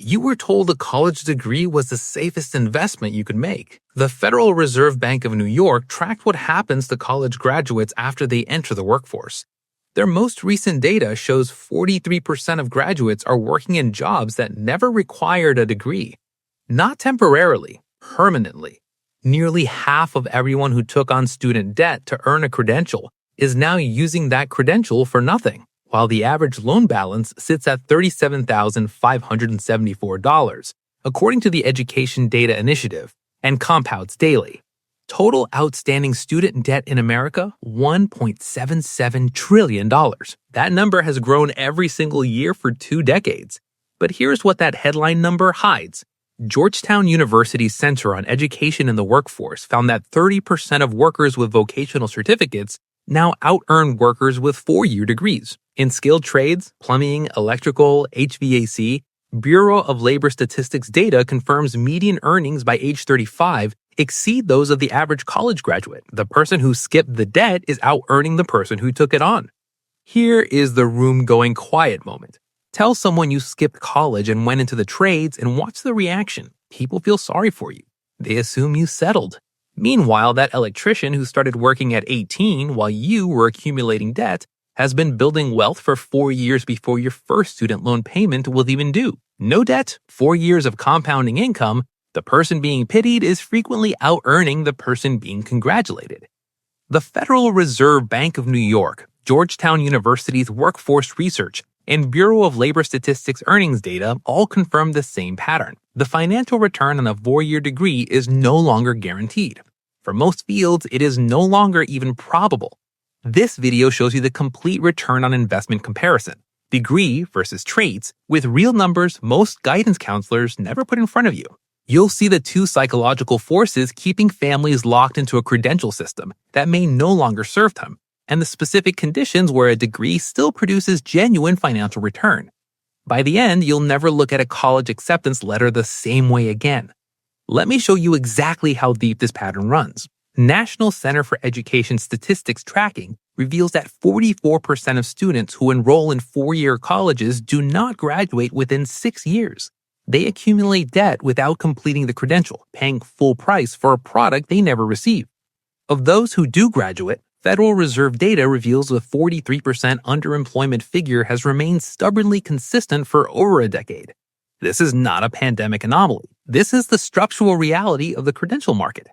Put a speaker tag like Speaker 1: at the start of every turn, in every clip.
Speaker 1: you were told a college degree was the safest investment you could make. The Federal Reserve Bank of New York tracked what happens to college graduates after they enter the workforce. Their most recent data shows 43% of graduates are working in jobs that never required a degree. Not temporarily, permanently. Nearly half of everyone who took on student debt to earn a credential is now using that credential for nothing, while the average loan balance sits at $37,574, according to the Education Data Initiative, and compounds daily. Total outstanding student debt in America, $1.77 trillion. That number has grown every single year for 2 decades. But here's what that headline number hides. Georgetown University's Center on Education in the Workforce found that 30% of workers with vocational certificates now out-earn workers with 4-year degrees. In skilled trades, plumbing, electrical, HVAC, Bureau of Labor Statistics data confirms median earnings by age 35 exceed those of the average college graduate. The person who skipped the debt is out-earning the person who took it on. Here is the room-going quiet moment. Tell someone you skipped college and went into the trades and watch the reaction. People feel sorry for you. They assume you settled. Meanwhile, that electrician who started working at 18 while you were accumulating debt has been building wealth for 4 years before your first student loan payment will even due. No debt, 4 years of compounding income. The person being pitied is frequently out-earning the person being congratulated. The Federal Reserve Bank of New York, Georgetown University's workforce research, and Bureau of Labor Statistics earnings data all confirm the same pattern. The financial return on a 4-year degree is no longer guaranteed. For most fields, it is no longer even probable. This video shows you the complete return on investment comparison, degree versus trades, with real numbers most guidance counselors never put in front of you. You'll see the 2 psychological forces keeping families locked into a credential system that may no longer serve them, and the specific conditions where a degree still produces genuine financial return. By the end, you'll never look at a college acceptance letter the same way again. Let me show you exactly how deep this pattern runs. National Center for Education Statistics tracking reveals that 44% of students who enroll in 4-year colleges do not graduate within 6 years. They accumulate debt without completing the credential, paying full price for a product they never receive. Of those who do graduate, Federal Reserve data reveals the 43% underemployment figure has remained stubbornly consistent for over a decade. This is not a pandemic anomaly. This is the structural reality of the credential market.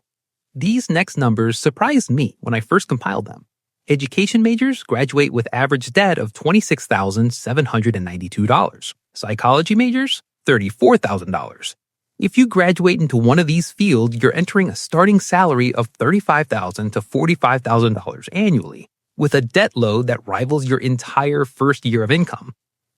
Speaker 1: These next numbers surprised me when I first compiled them. Education majors graduate with average debt of $26,792. Psychology majors, $34,000. If you graduate into one of these fields, you're entering a starting salary of $35,000 to $45,000 annually, with a debt load that rivals your entire first year of income.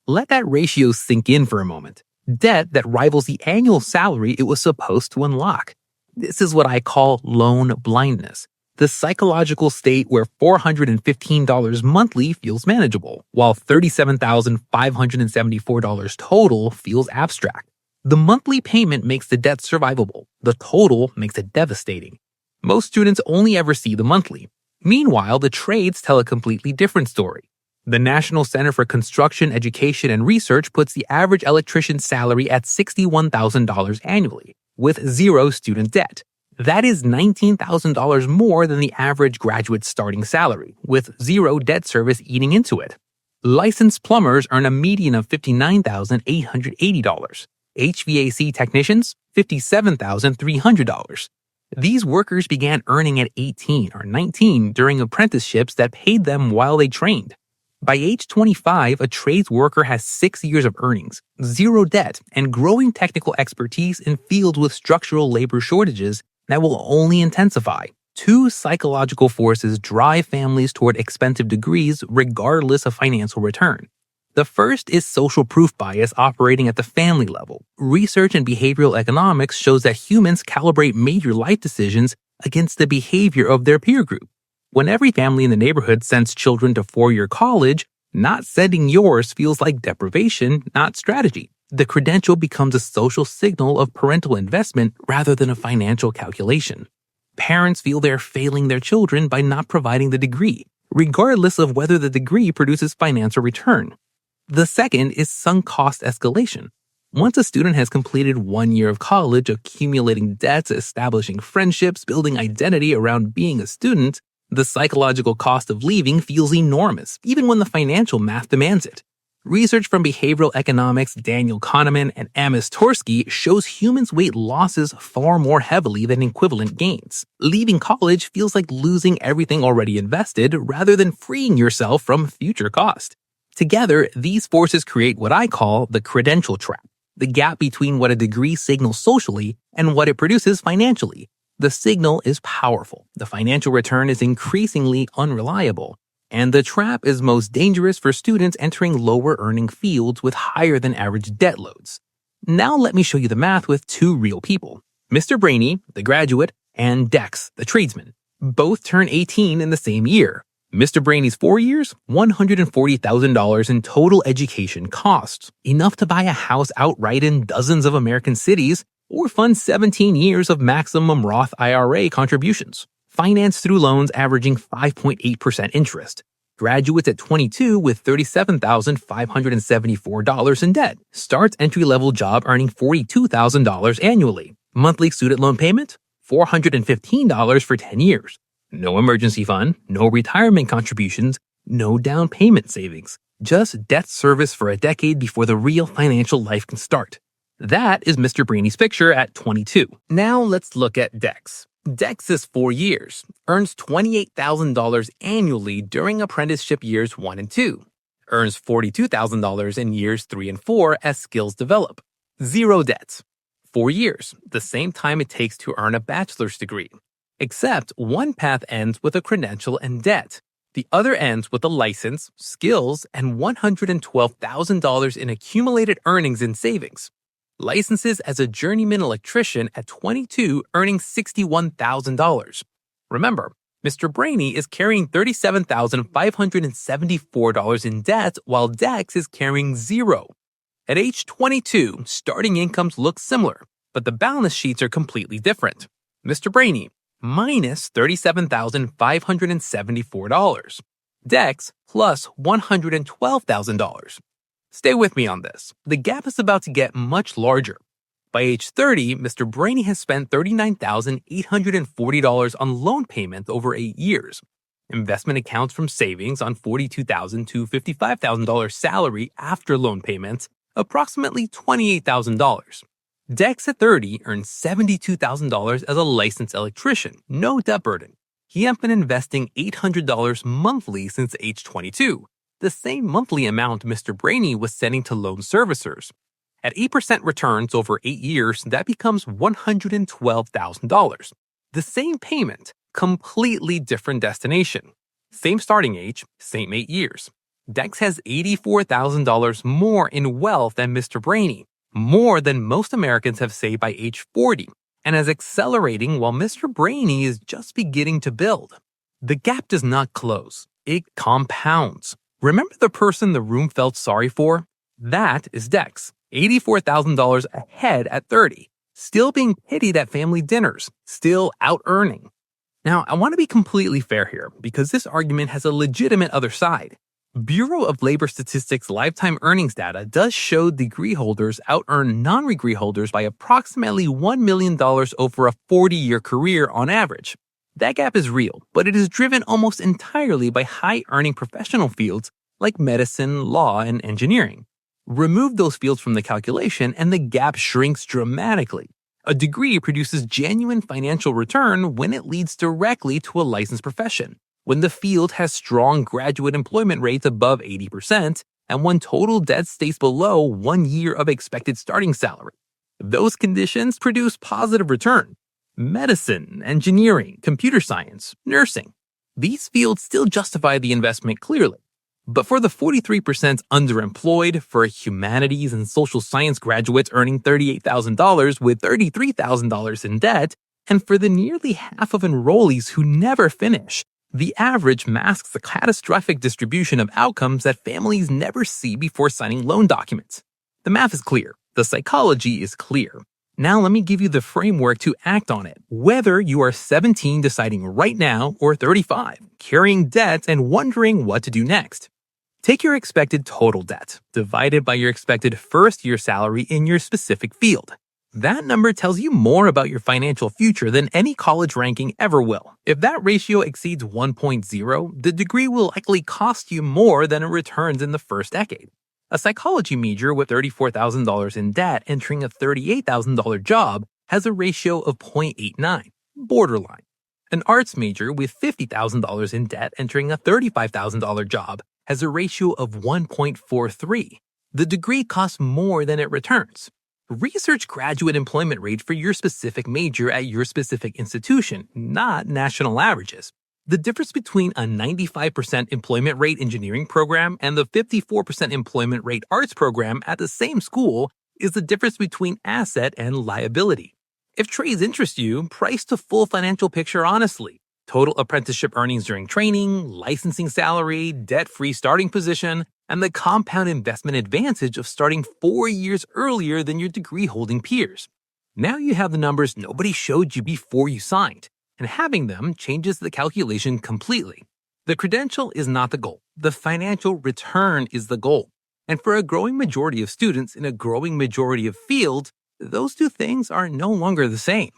Speaker 1: Let that ratio sink in for a moment. Debt that rivals the annual salary it was supposed to unlock. This is what I call loan blindness, the psychological state where $415 monthly feels manageable, while $37,574 total feels abstract. The monthly payment makes the debt survivable. The total makes it devastating. Most students only ever see the monthly. Meanwhile, the trades tell a completely different story. The National Center for Construction, Education, and Research puts the average electrician's salary at $61,000 annually, with 0 student debt. That is $19,000 more than the average graduate's starting salary, with 0 debt service eating into it. Licensed plumbers earn a median of $59,880. HVAC technicians, $57,300. These workers began earning at 18 or 19 during apprenticeships that paid them while they trained. By age 25, a trades worker has 6 years of earnings, 0 debt, and growing technical expertise in fields with structural labor shortages that will only intensify. 2 psychological forces drive families toward expensive degrees regardless of financial return. The first is social proof bias operating at the family level. Research in behavioral economics shows that humans calibrate major life decisions against the behavior of their peer group. When every family in the neighborhood sends children to 4-year college, not sending yours feels like deprivation, not strategy. The credential becomes a social signal of parental investment rather than a financial calculation. Parents feel they're failing their children by not providing the degree, regardless of whether the degree produces financial return. The second is sunk cost escalation. Once a student has completed 1 year of college, accumulating debts, establishing friendships, building identity around being a student, the psychological cost of leaving feels enormous, even when the financial math demands it. Research from behavioral economics Daniel Kahneman and Amos Tversky shows humans weight losses far more heavily than equivalent gains. Leaving college feels like losing everything already invested rather than freeing yourself from future cost. Together, these forces create what I call the credential trap, the gap between what a degree signals socially and what it produces financially. The signal is powerful, the financial return is increasingly unreliable, and the trap is most dangerous for students entering lower earning fields with higher than average debt loads. Now let me show you the math with two real people. Mr. Brainy, the graduate, and Dex, the tradesman. Both turn 18 in the same year. Mr. Brainy's 4 years, $140,000 in total education costs, enough to buy a house outright in dozens of American cities or fund 17 years of maximum Roth IRA contributions. Financed through loans averaging 5.8% interest. Graduates at 22 with $37,574 in debt. Starts entry-level job earning $42,000 annually. Monthly student loan payment? $415 for 10 years. No emergency fund, no retirement contributions, no down payment savings. Just debt service for a decade before the real financial life can start. That is Mr. Brainy's picture at 22. Now let's look at Dex. Dex is 4 years, earns $28,000 annually during apprenticeship years 1 and 2, earns $42,000 in years 3 and 4 as skills develop. Zero debts. 4 years, the same time it takes to earn a bachelor's degree. Except one path ends with a credential and debt. The other ends with a license, skills, and $112,000 in accumulated earnings and savings. Licenses as a journeyman electrician at 22, earning $61,000. Remember, Mr. Brainy is carrying $37,574 in debt while Dex is carrying zero. At age 22, starting incomes look similar, but the balance sheets are completely different. Mr. Brainy, minus $37,574. Dex, plus $112,000. Stay with me on this. The gap is about to get much larger. By age 30, Mr. Brainy has spent $39,840 on loan payments over 8 years. Investment accounts from savings on $42,000 to $55,000 salary after loan payments, approximately $28,000. Dex at 30 earns $72,000 as a licensed electrician, no debt burden. He has been investing $800 monthly since age 22. The same monthly amount Mr. Brainy was sending to loan servicers. At 8% returns over 8 years, that becomes $112,000. The same payment, completely different destination. Same starting age, same 8 years. Dex has $84,000 more in wealth than Mr. Brainy, more than most Americans have saved by age 40, and is accelerating while Mr. Brainy is just beginning to build. The gap does not close, it compounds. Remember the person the room felt sorry for? That is Dex, $84,000 ahead at 30, still being pitied at family dinners, still out-earning. Now, I want to be completely fair here, because this argument has a legitimate other side. Bureau of Labor Statistics lifetime earnings data does show degree holders out-earn non-degree holders by approximately $1 million over a 40-year career on average. That gap is real, but it is driven almost entirely by high-earning professional fields like medicine, law, and engineering. Remove those fields from the calculation and the gap shrinks dramatically. A degree produces genuine financial return when it leads directly to a licensed profession, when the field has strong graduate employment rates above 80%, and when total debt stays below 1 year of expected starting salary. Those conditions produce positive return. Medicine, engineering, computer science, nursing. These fields still justify the investment clearly. But for the 43% underemployed, for humanities and social science graduates earning $38,000 with $33,000 in debt, and for the nearly half of enrollees who never finish, the average masks a catastrophic distribution of outcomes that families never see before signing loan documents. The math is clear. The psychology is clear. Now let me give you the framework to act on it, whether you are 17 deciding right now or 35, carrying debt and wondering what to do next. Take your expected total debt, divided by your expected first-year salary in your specific field. That number tells you more about your financial future than any college ranking ever will. If that ratio exceeds 1.0, the degree will likely cost you more than it returns in the first decade. A psychology major with $34,000 in debt entering a $38,000 job has a ratio of 0.89, borderline. An arts major with $50,000 in debt entering a $35,000 job has a ratio of 1.43. The degree costs more than it returns. Research graduate employment rate for your specific major at your specific institution, not national averages. The difference between a 95% employment rate engineering program and the 54% employment rate arts program at the same school is the difference between asset and liability. If trades interest you, price the full financial picture honestly. Total apprenticeship earnings during training, licensing salary, debt-free starting position, and the compound investment advantage of starting 4 years earlier than your degree-holding peers. Now you have the numbers nobody showed you before you signed, and having them changes the calculation completely. The credential is not the goal. The financial return is the goal. And for a growing majority of students in a growing majority of fields, those two things are no longer the same.